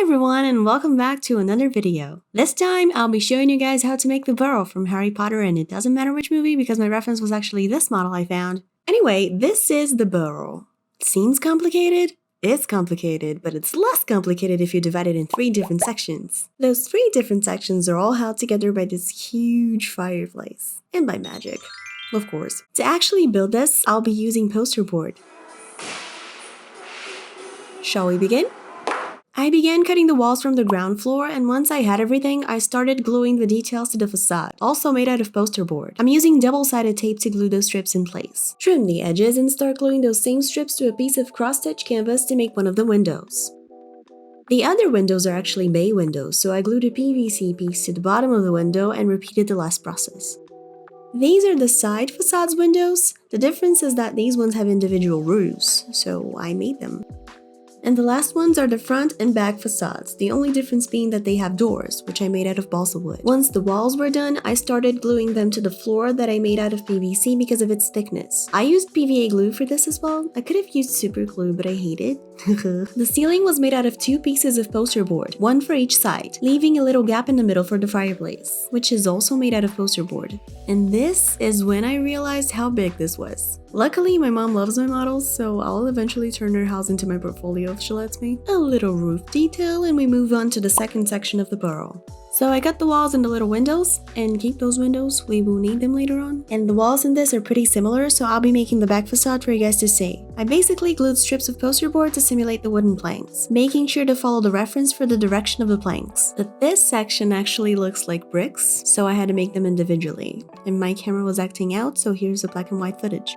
Hi everyone and welcome back to another video. This time I'll be showing you guys how to make the Burrow from Harry Potter, and it doesn't matter which movie because my reference was actually this model I found. Anyway, this is the Burrow. Seems complicated? It's complicated, but it's less complicated if you divide it in 3 different sections. Those 3 different sections are all held together by this huge fireplace. And by magic, of course. To actually build this, I'll be using poster board. Shall we begin? I began cutting the walls from the ground floor, and once I had everything, I started gluing the details to the facade, also made out of poster board. I'm using double-sided tape to glue those strips in place. Trim the edges and start gluing those same strips to a piece of cross-stitch canvas to make one of the windows. The other windows are actually bay windows, so I glued a PVC piece to the bottom of the window and repeated the last process. These are the side facades windows. The difference is that these ones have individual roofs, so I made them. And the last ones are the front and back facades, the only difference being that they have doors, which I made out of balsa wood. Once the walls were done, I started gluing them to the floor that I made out of PVC because of its thickness. I used PVA glue for this as well. I could have used super glue, but I hate it. The ceiling was made out of 2 pieces of poster board, one for each side, leaving a little gap in the middle for the fireplace, which is also made out of poster board. And this is when I realized how big this was. Luckily, my mom loves my models, so I'll eventually turn her house into my portfolio if she lets me. A little roof detail, and we move on to the second section of the Burrow. So I cut the walls and the little windows, and keep those windows, we will need them later on. And the walls in this are pretty similar, so I'll be making the back facade for you guys to see. I basically glued strips of poster board to simulate the wooden planks, making sure to follow the reference for the direction of the planks. But this section actually looks like bricks, so I had to make them individually. And my camera was acting out, so here's the black and white footage.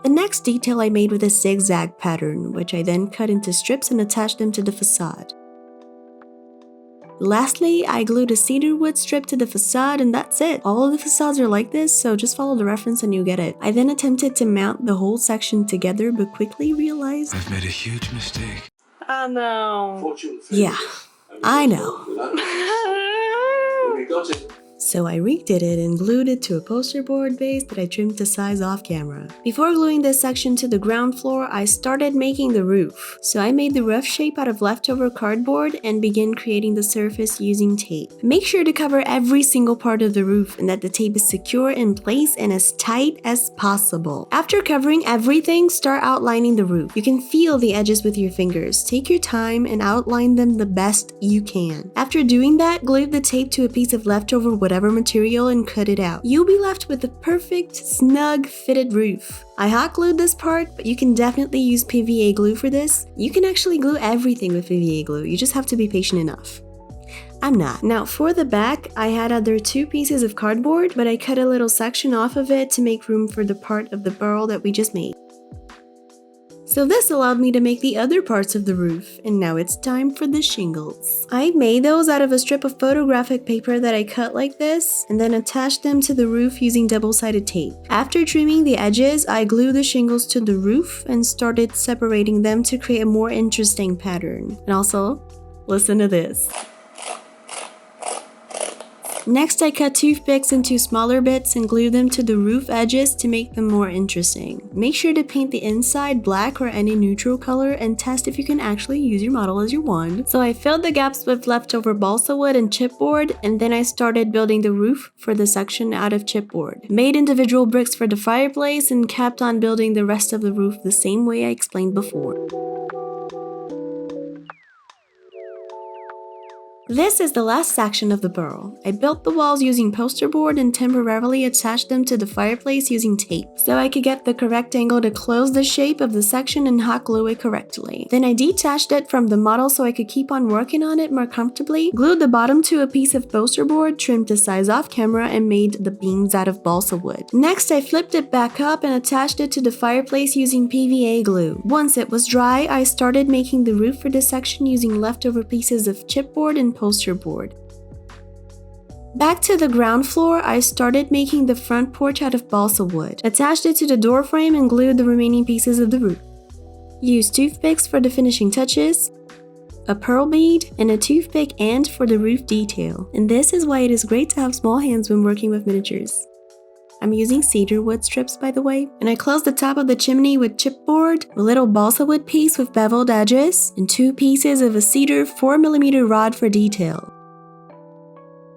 The next detail I made with a zigzag pattern, which I then cut into strips and attached them to the facade. Lastly, I glued a cedar wood strip to the facade, and that's it. All of the facades are like this, so just follow the reference and you get it. I then attempted to mount the whole section together, but quickly realized I've made a huge mistake. Oh no. Yeah, I know. So I redid it and glued it to a poster board base that I trimmed to size off camera. Before gluing this section to the ground floor, I started making the roof. So I made the rough shape out of leftover cardboard and began creating the surface using tape. Make sure to cover every single part of the roof and that the tape is secure in place and as tight as possible. After covering everything, start outlining the roof. You can feel the edges with your fingers. Take your time and outline them the best you can. After doing that, glue the tape to a piece of leftover whatever material and cut it out. You'll be left with a perfect, snug, fitted roof. I hot glued this part, but you can definitely use PVA glue for this. You can actually glue everything with PVA glue, you just have to be patient enough. I'm not. Now for the back, I had other 2 pieces of cardboard, but I cut a little section off of it to make room for the part of the Burrow that we just made. So this allowed me to make the other parts of the roof, and now it's time for the shingles. I made those out of a strip of photographic paper that I cut like this, and then attached them to the roof using double-sided tape. After trimming the edges, I glued the shingles to the roof and started separating them to create a more interesting pattern. And also, listen to this. Next, I cut toothpicks into smaller bits and glue them to the roof edges to make them more interesting. Make sure to paint the inside black or any neutral color and test if you can actually use your model as your wand. So I filled the gaps with leftover balsa wood and chipboard, and then I started building the roof for the section out of chipboard. Made individual bricks for the fireplace and kept on building the rest of the roof the same way I explained before. This is the last section of the Burrow. I built the walls using poster board and temporarily attached them to the fireplace using tape, so I could get the correct angle to close the shape of the section and hot glue it correctly. Then I detached it from the model so I could keep on working on it more comfortably, glued the bottom to a piece of poster board, trimmed to size off camera, and made the beams out of balsa wood. Next, I flipped it back up and attached it to the fireplace using PVA glue. Once it was dry, I started making the roof for this section using leftover pieces of chipboard and poster board. Back to the ground floor, I started making the front porch out of balsa wood, attached it to the door frame and glued the remaining pieces of the roof. Used toothpicks for the finishing touches, a pearl bead, and a toothpick end for the roof detail. And this is why it is great to have small hands when working with miniatures. I'm using cedar wood strips, by the way. And I closed the top of the chimney with chipboard, a little balsa wood piece with beveled edges, and 2 pieces of a cedar 4mm rod for detail.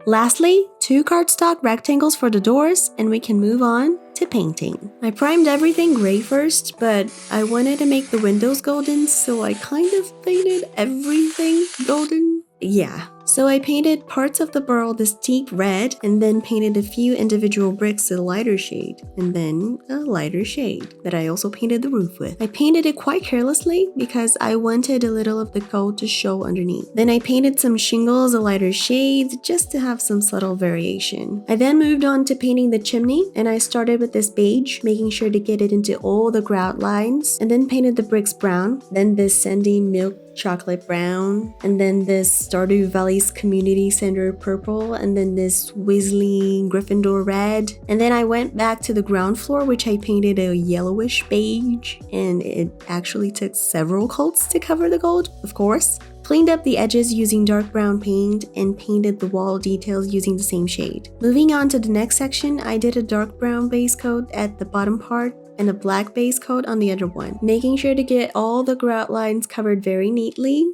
Lastly, 2 cardstock rectangles for the doors, and we can move on to painting. I primed everything gray first, but I wanted to make the windows golden, so I kind of painted everything golden. Yeah. So I painted parts of the Burrow this deep red, and then painted a few individual bricks a lighter shade, and then a lighter shade that I also painted the roof with. I painted it quite carelessly because I wanted a little of the coat to show underneath. Then I painted some shingles a lighter shade just to have some subtle variation. I then moved on to painting the chimney, and I started with this beige, making sure to get it into all the grout lines, and then painted the bricks brown, then this sandy milk chocolate brown, and then this Stardew Valley's community center purple, and then this Weasley Gryffindor red. And then I went back to the ground floor, which I painted a yellowish beige, and it actually took several coats to cover the gold, of course. Cleaned up the edges using dark brown paint, and painted the wall details using the same shade. Moving on to the next section, I did a dark brown base coat at the bottom part, and a black base coat on the other one, making sure to get all the grout lines covered very neatly.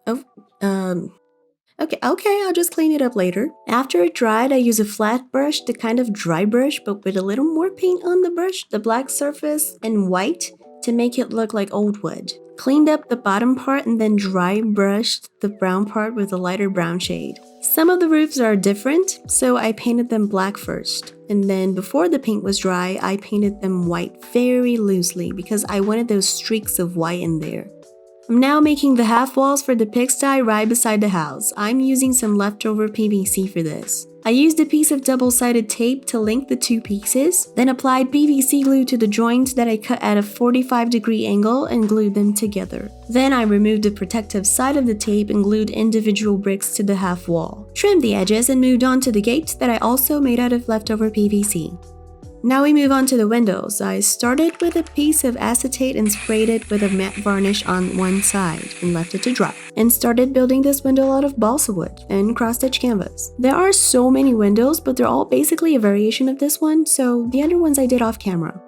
Okay, I'll just clean it up later. After it dried, I used a flat brush, the kind of dry brush, but with a little more paint on the brush, the black surface, and white to make it look like old wood. Cleaned up the bottom part and then dry brushed the brown part with a lighter brown shade. Some of the roofs are different, so I painted them black first. And then before the paint was dry, I painted them white very loosely because I wanted those streaks of white in there. I'm now making the half walls for the pigsty right beside the house. I'm using some leftover PVC for this. I used a piece of double-sided tape to link the 2 pieces, then applied PVC glue to the joints that I cut at a 45-degree angle and glued them together. Then I removed the protective side of the tape and glued individual bricks to the half wall. Trimmed the edges and moved on to the gates that I also made out of leftover PVC. Now we move on to the windows. I started with a piece of acetate and sprayed it with a matte varnish on one side and left it to dry. And started building this window out of balsa wood and cross-stitch canvas. There are so many windows, but they're all basically a variation of this one, so the other ones I did off camera.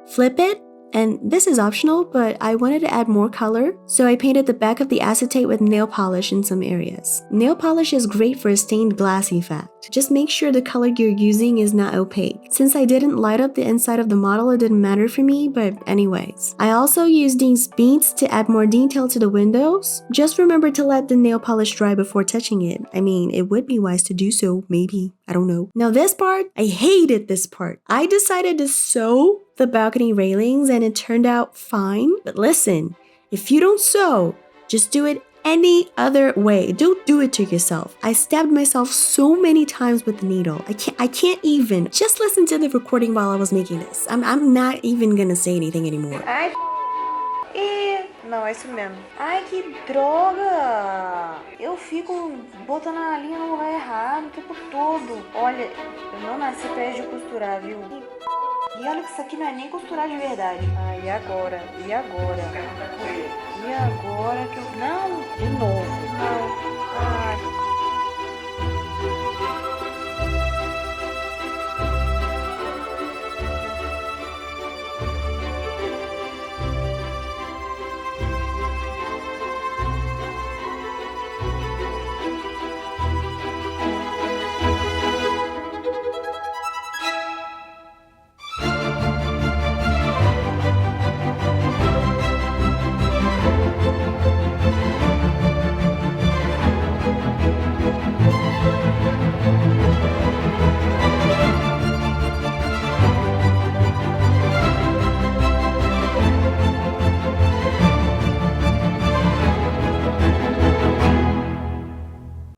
Flip it, and this is optional, but I wanted to add more color, so I painted the back of the acetate with nail polish in some areas. Nail polish is great for a stained glass effect. Just make sure the color you're using is not opaque. Since I didn't light up the inside of the model, it didn't matter for me, but anyways. I also used these beads to add more detail to the windows. Just remember to let the nail polish dry before touching it. I mean, it would be wise to do so, maybe. I don't know. Now this part, I hated this part. I decided to sew the balcony railings and it turned out fine. But listen, if you don't sew, just do it any other way. Don't do it to yourself. I stabbed myself so many times with the needle. I can't even. Just listen to the recording while I was making this. I'm not even gonna say anything anymore. Ai, não, é isso mesmo. Ai, que droga! Eu fico botando a linha no lugar errado o tempo todo. Olha, eu não nasci pra de costurar, viu? E olha que isso aqui não é nem costurar de verdade. Ai, e agora? E agora? E agora que eu... Não, de novo. Não. Ai...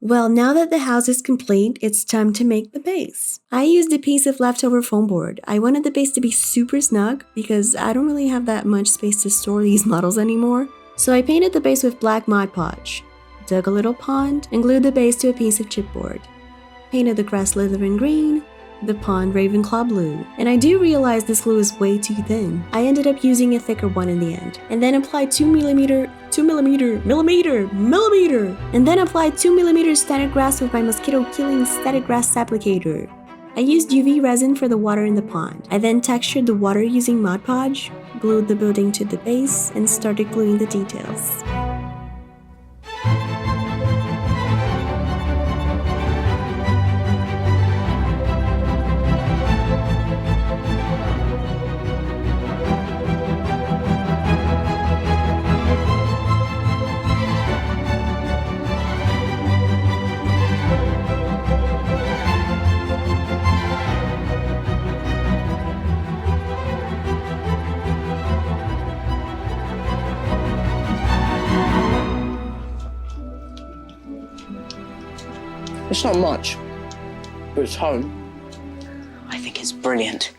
Well, now that the house is complete, it's time to make the base. I used a piece of leftover foam board. I wanted the base to be super snug because I don't really have that much space to store these models anymore. So I painted the base with black Mod Podge, dug a little pond, and glued the base to a piece of chipboard. Painted the grass Slytherin green, the pond Ravenclaw blue, and I do realize this glue is way too thin. I ended up using a thicker one in the end, and then applied 2mm and then applied 2mm static grass with my mosquito killing static grass applicator. I used UV resin for the water in the pond. I then textured the water using Mod Podge, glued the building to the base, and started gluing the details. It's not much, but it's home. I think it's brilliant.